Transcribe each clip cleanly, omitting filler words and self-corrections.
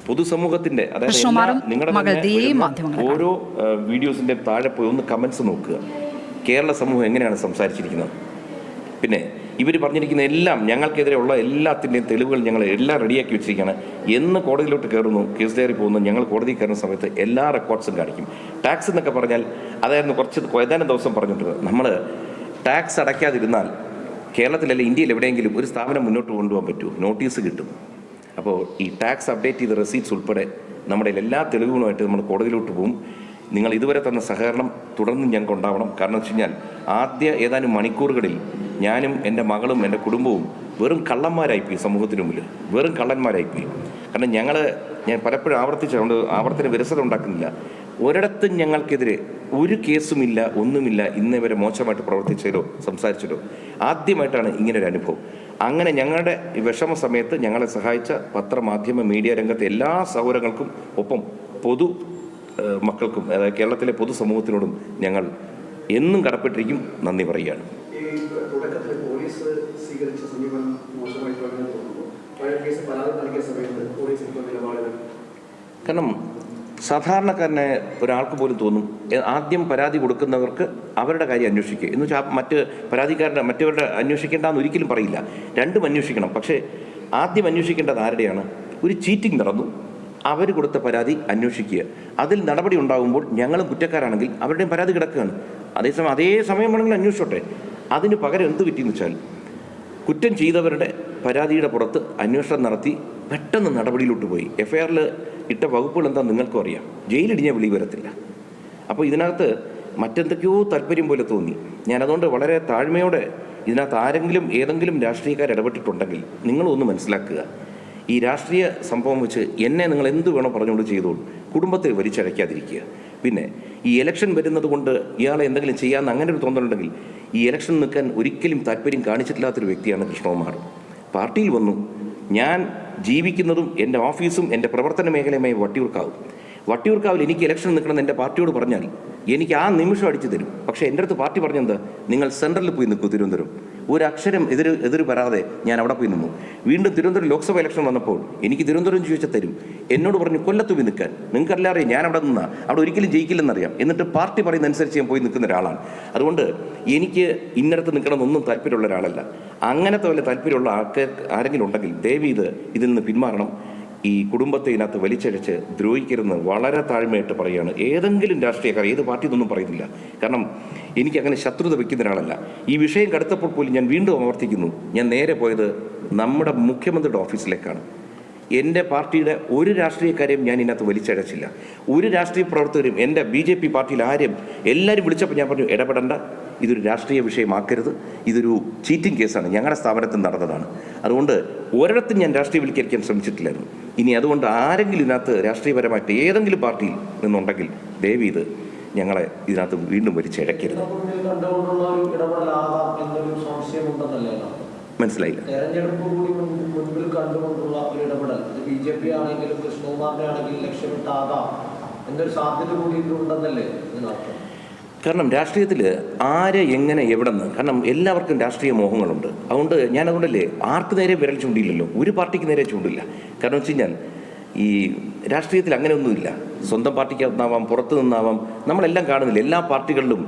പൊതുസമൂഹത്തിന്റെ അതായത് നിങ്ങളുടെ ഓരോ വീഡിയോസിന്റെ താഴെ പോയി ഒന്ന് കമന്റ്സ് നോക്കുക. കേരള സമൂഹം എങ്ങനെയാണ് സംസാരിച്ചിരിക്കുന്നത്. പിന്നെ ഇവർ പറഞ്ഞിരിക്കുന്ന എല്ലാം ഞങ്ങൾക്കെതിരെയുള്ള എല്ലാത്തിൻ്റെയും തെളിവുകൾ ഞങ്ങൾ എല്ലാം റെഡിയാക്കി വെച്ചിരിക്കുകയാണ്. എന്ന് കോടതിയിലോട്ട് കയറുന്നു, കേസ് ഡയറി പോകുന്നു, ഞങ്ങൾ കോടതിയിൽ കയറുന്ന സമയത്ത് എല്ലാ റെക്കോർഡ്സും കാണിക്കും. ടാക്സ് എന്നൊക്കെ പറഞ്ഞാൽ അതായിരുന്നു ഏതാനും ദിവസം പറഞ്ഞിട്ടുള്ളത്. നമ്മൾ ടാക്സ് അടയ്ക്കാതിരുന്നാൽ കേരളത്തിലല്ല ഇന്ത്യയിൽ എവിടെയെങ്കിലും ഒരു സ്ഥാപനം മുന്നോട്ട് കൊണ്ടുപോകാൻ പറ്റുമോ? നോട്ടീസ് കിട്ടും. അപ്പോൾ ഈ ടാക്സ് അപ്ഡേറ്റ് ചെയ്ത റെസീറ്റ്സ് ഉൾപ്പെടെ നമ്മുടെ എല്ലാ തെളിവുകളുമായിട്ട് നമ്മൾ കോടതിയിലോട്ട് പോകും. നിങ്ങൾ ഇതുവരെ തന്ന സഹകരണം തുടർന്നും ഞങ്ങൾക്ക് ഉണ്ടാവണം. കാരണം വെച്ച് കഴിഞ്ഞാൽ ആദ്യ ഏതാനും മണിക്കൂറുകളിൽ ഞാനും എൻ്റെ മകളും എൻ്റെ കുടുംബവും വെറും കള്ളന്മാരായിപ്പോയി, സമൂഹത്തിന് മുമ്പിൽ വെറും കള്ളന്മാരായിപ്പോയി. കാരണം ഞാൻ പലപ്പോഴും ആവർത്തിച്ചുകൊണ്ട് ആവർത്തന വിരസത ഉണ്ടാക്കുന്നില്ല. ഒരിടത്തും ഞങ്ങൾക്കെതിരെ ഒരു കേസുമില്ല, ഒന്നുമില്ല. ഇന്നേ വരെ മോശമായിട്ട് പ്രവർത്തിച്ചതിലോ സംസാരിച്ചതോ ആദ്യമായിട്ടാണ് ഇങ്ങനൊരു അനുഭവം. അങ്ങനെ ഞങ്ങളുടെ വിഷമ സമയത്ത് ഞങ്ങളെ സഹായിച്ച പത്രമാധ്യമ മീഡിയ രംഗത്തെ എല്ലാ സൗകര്യങ്ങൾക്കും ഒപ്പം പൊതു മക്കൾക്കും അതായത് കേരളത്തിലെ പൊതുസമൂഹത്തിനോടും ഞങ്ങൾ എന്നും കടപ്പെട്ടിരിക്കും. നന്ദി പറയുകയാണ്. കാരണം സാധാരണക്കാരനെ ഒരാൾക്ക് പോലും തോന്നും ആദ്യം പരാതി കൊടുക്കുന്നവർക്ക് അവരുടെ കാര്യം അന്വേഷിക്കുക എന്ന് വെച്ചാൽ മറ്റവരുടെ അന്വേഷിക്കേണ്ടെന്ന് ഒരിക്കലും പറയില്ല. രണ്ടും അന്വേഷിക്കണം. പക്ഷേ ആദ്യം അന്വേഷിക്കേണ്ടത് ആരുടെയാണ്? ഒരു ചീറ്റിംഗ് നടന്നു, അവർ കൊടുത്ത പരാതി അന്വേഷിക്കുക. അതിൽ നടപടി ഉണ്ടാകുമ്പോൾ ഞങ്ങളും കുറ്റക്കാരാണെങ്കിൽ അവരുടെയും പരാതി കിടക്കുകയാണ്. അതേ സമയം വേണമെങ്കിൽ അന്വേഷിച്ചോട്ടെ. അതിന് പകരം എന്ത് പറ്റിയെന്ന് വെച്ചാൽ കുറ്റം ചെയ്തവരുടെ പരാതിയുടെ പുറത്ത് അന്വേഷണം നടത്തി പെട്ടെന്ന് നടപടിയിലോട്ട് പോയി. എഫ്ഐആറിൽ ഇട്ട വകുപ്പുകൾ എന്താണെന്ന് നിങ്ങൾക്കും അറിയാം. ജയിലിടിഞ്ഞാൽ വെളി വരത്തില്ല. അപ്പോൾ ഇതിനകത്ത് മറ്റെന്തൊക്കെയോ താല്പര്യം പോലെ തോന്നി. ഞാനതുകൊണ്ട് വളരെ താഴ്മയോടെ ഇതിനകത്ത് ഏതെങ്കിലും രാഷ്ട്രീയക്കാർ ഇടപെട്ടിട്ടുണ്ടെങ്കിൽ നിങ്ങളൊന്ന് മനസ്സിലാക്കുക. ഈ രാഷ്ട്രീയ സംഭവം വെച്ച് എന്നെ നിങ്ങൾ എന്ത് വേണോ പറഞ്ഞുകൊണ്ട് ചെയ്തോളൂ. കുടുംബത്തെ വലിച്ചഴയ്ക്കാതിരിക്കുക. പിന്നെ ഈ ഇലക്ഷൻ വരുന്നത് കൊണ്ട് ഇയാളെ എന്തെങ്കിലും ചെയ്യാമെന്ന് അങ്ങനെ ഒരു തോന്നലുണ്ടെങ്കിൽ ഈ ഇലക്ഷൻ നിൽക്കാൻ ഒരിക്കലും താല്പര്യം കാണിച്ചിട്ടില്ലാത്തൊരു വ്യക്തിയാണ് കൃഷ്ണകുമാർ. പാർട്ടിയിൽ വന്നു. ഞാൻ ജീവിക്കുന്നതും എൻ്റെ ഓഫീസും എൻ്റെ പ്രവർത്തന മേഖലയുമായി വട്ടിയൂർക്കാവിൽ എനിക്ക് ഇലക്ഷൻ നിൽക്കണമെന്ന് എൻ്റെ പാർട്ടിയോട് പറഞ്ഞാൽ എനിക്ക് ആ നിമിഷം അടിച്ചു തരും. പക്ഷേ എൻ്റെ അടുത്ത് പാർട്ടി പറഞ്ഞെന്താ, നിങ്ങൾ സെൻട്രലിൽ പോയി നിൽക്കൂ, തിരുവനന്തപുരം. ഒരു അക്ഷരം എതിര് വരാതെ ഞാൻ അവിടെ പോയി നിന്നു. വീണ്ടും തിരുവനന്തപുരം ലോക്സഭ ഇലക്ഷൻ വന്നപ്പോൾ എനിക്ക് തിരുവനന്തപുരം ചോദിച്ചാൽ തരും. എന്നോട് പറഞ്ഞു കൊല്ലത്ത് പോയി നിൽക്കാൻ. നിങ്ങൾക്കെല്ലാം അറിയാം ഞാൻ അവിടെ നിന്നാൽ അവിടെ ഒരിക്കലും ജയിക്കില്ലെന്നറിയാം. എന്നിട്ട് പാർട്ടി പറയുന്ന അനുസരിച്ച് ഞാൻ പോയി നിൽക്കുന്ന ഒരാളാണ്. അതുകൊണ്ട് എനിക്ക് ഇന്നടത്ത് നിൽക്കണമെന്നൊന്നും താല്പര്യമുള്ള ഒരാളല്ല. അങ്ങനത്തെ വല്ല താല്പര്യമുള്ള ആരെങ്കിലും ഉണ്ടെങ്കിൽ ദയവ് ഇതിൽ നിന്ന് പിന്മാറണം. ഈ കുടുംബത്തെ ഇതിനകത്ത് വലിച്ചഴച്ച് ദ്രോഹിക്കരുതെന്ന് വളരെ താഴ്മയായിട്ട് പറയുകയാണ്. ഏതെങ്കിലും രാഷ്ട്രീയക്കാർ ഏത് പാർട്ടി എന്നൊന്നും പറയുന്നില്ല. കാരണം എനിക്കങ്ങനെ ശത്രുത വയ്ക്കുന്ന ഒരാളല്ല. ഈ വിഷയം കടുത്തപ്പോൾ പോലും ഞാൻ വീണ്ടും ആവർത്തിക്കുന്നു, ഞാൻ നേരെ പോയത് നമ്മുടെ മുഖ്യമന്ത്രിയുടെ ഓഫീസിലേക്കാണ്. എൻ്റെ പാർട്ടിയുടെ ഒരു രാഷ്ട്രീയക്കാരെയും ഞാൻ ഇതിനകത്ത് വലിച്ചഴച്ചില്ല. ഒരു രാഷ്ട്രീയ പ്രവർത്തകരും എൻ്റെ BJP പാർട്ടിയിൽ എല്ലാവരും വിളിച്ചപ്പോൾ ഞാൻ പറഞ്ഞു ഇടപെടേണ്ട, ഇതൊരു രാഷ്ട്രീയ വിഷയമാക്കരുത്, ഇതൊരു ചീറ്റിംഗ് കേസാണ്, ഞങ്ങളുടെ സ്ഥാപനത്തിൽ നടന്നതാണ്. അതുകൊണ്ട് ഒരിടത്തും ഞാൻ രാഷ്ട്രീയവൽക്കരിക്കാൻ ശ്രമിച്ചിട്ടില്ലായിരുന്നു. ഇനി അതുകൊണ്ട് ആരെങ്കിലും ഇതിനകത്ത് രാഷ്ട്രീയപരമായിട്ട് ഏതെങ്കിലും പാർട്ടിയിൽ നിന്നുണ്ടെങ്കിൽ ദയവ് ഞങ്ങളെ ഇതിനകത്ത് വീണ്ടും വലിച്ചിഴക്കരുത്. മനസ്സിലായില്ല. തെരഞ്ഞെടുപ്പ് കൂടി മുൻപിൽ കണ്ടുകൊണ്ടുള്ള ഒരു ഇടപെടൽ BJP ആണെങ്കിലും കൃഷ്ണകുമാറിനെ ആണെങ്കിലും ലക്ഷ്യമിട്ടാകാം എന്നൊരു സാധ്യത കൂടി ഉണ്ടെന്നല്ലേ ഇതിനർത്ഥം? കാരണം രാഷ്ട്രീയത്തിൽ ആര് എങ്ങനെ എവിടെന്ന്, കാരണം എല്ലാവർക്കും രാഷ്ട്രീയ മോഹങ്ങളുണ്ട്. അതുകൊണ്ടല്ലേ ആർക്ക് നേരെ വിരൽ ചൂണ്ടിയില്ലല്ലോ, ഒരു പാർട്ടിക്ക് നേരെ ചൂണ്ടില്ല. കാരണം വെച്ച് കഴിഞ്ഞാൽ ഈ രാഷ്ട്രീയത്തിൽ അങ്ങനെയൊന്നുമില്ല. സ്വന്തം പാർട്ടിക്കകത്തുനിന്നാവാം, പുറത്തു നിന്നാവാം, നമ്മളെല്ലാം കാണുന്നില്ല. എല്ലാ പാർട്ടികളിലും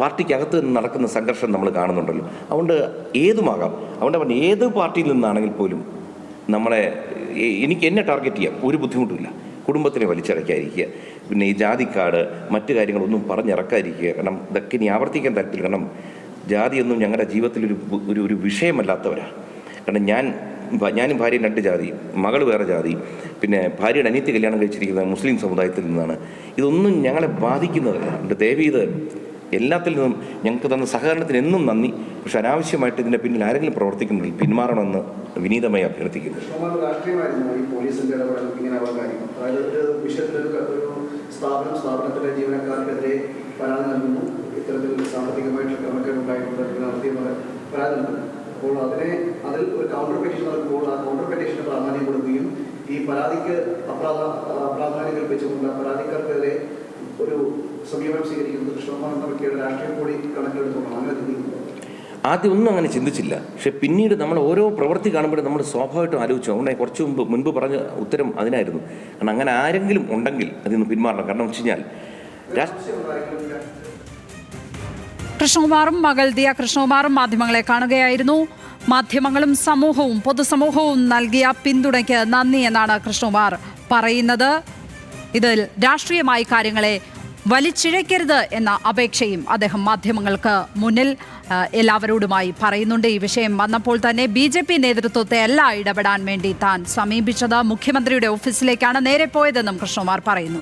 പാർട്ടിക്കകത്ത് നിന്ന് നടക്കുന്ന സംഘർഷം നമ്മൾ കാണുന്നുണ്ടല്ലോ. അതുകൊണ്ട് ഏതുമാകാം. അതുകൊണ്ട് ഏത് പാർട്ടിയിൽ നിന്നാണെങ്കിൽ പോലും എന്നെ ടാർഗറ്റ് ചെയ്യാം, ഒരു ബുദ്ധിമുട്ടുമില്ല. കുടുംബത്തിനെ വലിച്ചിറക്കാതിരിക്കുക. പിന്നെ ഈ ജാതിക്കാട് മറ്റു കാര്യങ്ങളൊന്നും പറഞ്ഞിറക്കാതിരിക്കുക. കാരണം ഇതൊക്കെ ഇനി ആവർത്തിക്കാൻ താല്പര്യം. കാരണം ജാതിയൊന്നും ഞങ്ങളുടെ ജീവിതത്തിലൊരു ഒരു വിഷയമല്ലാത്തവരാണ്. കാരണം ഞാനും ഭാര്യയും 2 ജാതി, മകൾ വേറെ ജാതി, പിന്നെ ഭാര്യയുടെ അനിയത്തി കല്യാണം കഴിച്ചിരിക്കുന്നത് മുസ്ലിം സമുദായത്തിൽ നിന്നാണ്. ഇതൊന്നും ഞങ്ങളെ ബാധിക്കുന്നതല്ല. ദയവ് എല്ലാത്തിൽ നിന്നും ഞങ്ങൾക്ക് തന്ന സഹകരണത്തിന് എന്നും നന്ദി. പക്ഷെ അനാവശ്യമായിട്ട് ഇതിൻ്റെ പിന്നിൽ ആരെങ്കിലും പ്രവർത്തിക്കുന്നുണ്ടെങ്കിൽ പിന്മാറണമെന്ന് വിനീതമായി അഭ്യർത്ഥിക്കുന്നു. സ്ഥാപനത്തിലെ ജീവനക്കാർക്കെതിരെ പരാതി നൽകുന്നു, ഇത്തരത്തിൽ സാമ്പത്തികമായിട്ടുള്ള ക്രമക്കേടുണ്ടായിട്ടുള്ള പരാതി നൽകുന്നു. അപ്പോൾ അതിൽ ഒരു കൗണ്ടർ പെറ്റീഷൻ നടക്കുമ്പോൾ ആ കൗണ്ടർ പെറ്റീഷന് പ്രാധാന്യം കൊടുക്കുകയും ഈ പരാതിക്ക് പ്രാധാന്യം കൽപ്പിച്ചുകൊണ്ട് പരാതിക്കാർക്കെതിരെ ഒരു സമീപനം സ്വീകരിക്കുന്നത് കൃഷ്ണകുമാർ എന്ന വ്യക്തിയുടെ രാഷ്ട്രീയം കൂടി കണക്കിലെടുത്തോളാം. അങ്ങനെ ചിന്തിക്കുന്നു. ആദ്യം ഒന്നും അങ്ങനെ ചിന്തിച്ചില്ല. പക്ഷെ പിന്നീട് നമ്മൾ ഓരോ പ്രവൃത്തി കാണുമ്പോഴും നമ്മൾ സ്വാഭാവികമായിട്ടും ആലോചിച്ചു. അതുകൊണ്ട് കുറച്ച് മുൻപ് പറഞ്ഞ ഉത്തരം അതിനായിരുന്നു. കാരണം അങ്ങനെ ആരെങ്കിലും ഉണ്ടെങ്കിൽ അതിൽ നിന്ന് പിന്മാറണം. കാരണം വെച്ച് കഴിഞ്ഞാൽ കൃഷ്ണകുമാറും മകൾ ദിയ കൃഷ്ണകുമാറും മാധ്യമങ്ങളെ കാണുകയായിരുന്നു. മാധ്യമങ്ങളും സമൂഹവും പൊതുസമൂഹവും നൽകിയ പിന്തുണയ്ക്ക് നന്ദി എന്നാണ് കൃഷ്ണകുമാർ പറയുന്നത്. ഇതിൽ രാഷ്ട്രീയമായി കാര്യങ്ങളെ വലിച്ചിഴക്കരുത് എന്ന അപേക്ഷയും അദ്ദേഹം മാധ്യമങ്ങൾക്ക് മുന്നിൽ എല്ലാവരോടുമായി പറയുന്നുണ്ട്. ഈ വിഷയം വന്നപ്പോൾ തന്നെ BJP നേതൃത്വത്തെ അല്ല ഇടപെടാൻ വേണ്ടി താൻ സമീപിച്ചത് മുഖ്യമന്ത്രിയുടെ ഓഫീസിലേക്കാണ് നേരെ പോയതെന്നും കൃഷ്ണകുമാർ പറയുന്നു.